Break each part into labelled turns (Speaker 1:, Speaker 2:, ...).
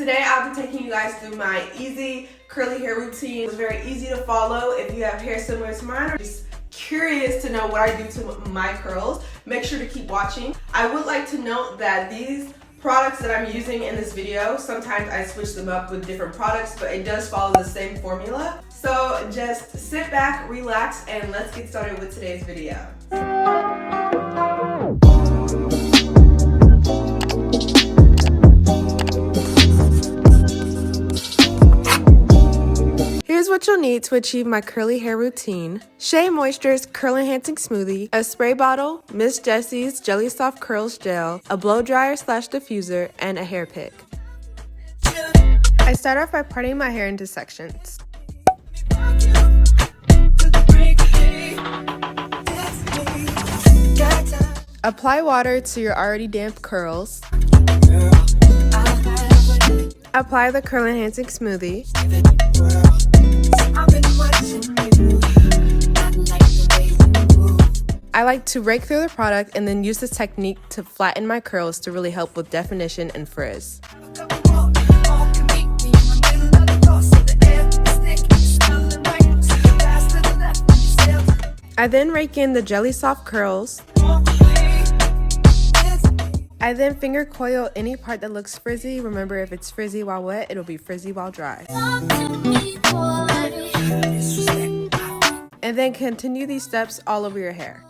Speaker 1: today I'll be taking you guys through my easy curly hair routine. It's very easy to follow if you have hair similar to mine or just curious to know what I do to my curls. Make sure to keep watching. I would like to note that these products that I'm using in this video, sometimes I switch them up with different products, but it does follow the same formula. So just sit back, relax, and let's get started with today's video. Here's what you'll need to achieve my curly hair routine. Shea Moisture's Curl Enhancing Smoothie, a spray bottle, Miss Jessie's Jelly Soft Curls Gel, a blow dryer / diffuser, and a hair pick. I start off by parting my hair into sections. Apply water to your already damp curls. Apply the Curl Enhancing Smoothie. I like to rake through the product and then use this technique to flatten my curls to really help with definition and frizz. I then rake in the Jelly Soft curls. I then finger coil any part that looks frizzy. Remember, if it's frizzy while wet, it'll be frizzy while dry. And then continue these steps all over your hair.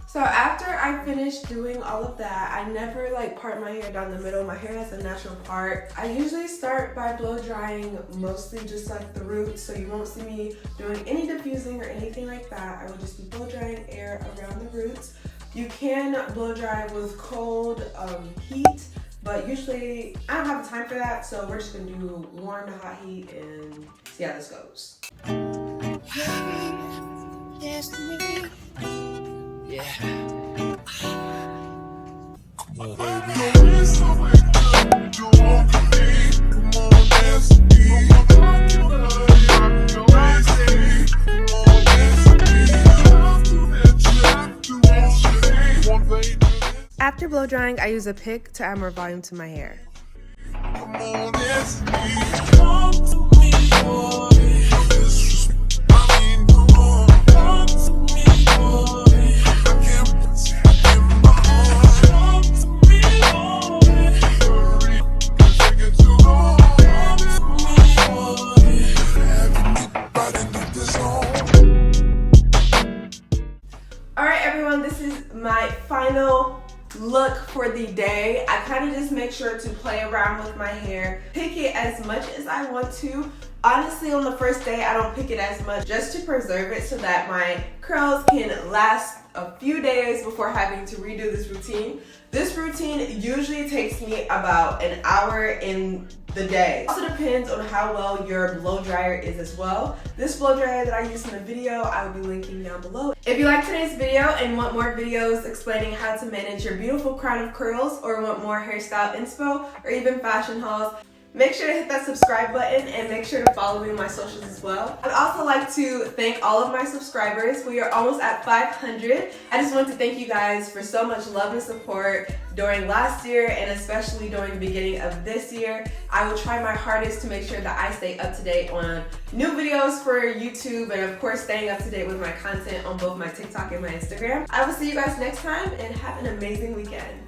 Speaker 1: So after I finish doing all of that, I never part my hair down the middle. My hair has a natural part. I usually start by blow drying mostly just the roots, so you won't see me doing any diffusing or anything like that. I will just be blow drying air around the roots. You can blow dry with cold heat, but usually I don't have the time for that, so we're just gonna do warm to hot heat and see how this goes. After blow drying, I use a pick to add more volume to my hair. Alright everyone, this is my final look for the day. I kind of just make sure to play around with my hair, pick it as much as I want to. Honestly, on the first day, I don't pick it as much just to preserve it so that my curls can last a few days before having to redo this routine. This routine usually takes me about an hour in the day. It also depends on how well your blow dryer is as well. This blow dryer that I used in the video, I will be linking down below. If you like today's video and want more videos explaining how to manage your beautiful crown of curls, or want more hairstyle inspo or even fashion hauls, make sure to hit that subscribe button and make sure to follow me on my socials as well. I'd also like to thank all of my subscribers. We are almost at 500. I just want to thank you guys for so much love and support during last year and especially during the beginning of this year. I will try my hardest to make sure that I stay up to date on new videos for YouTube and of course staying up to date with my content on both my TikTok and my Instagram. I will see you guys next time and have an amazing weekend.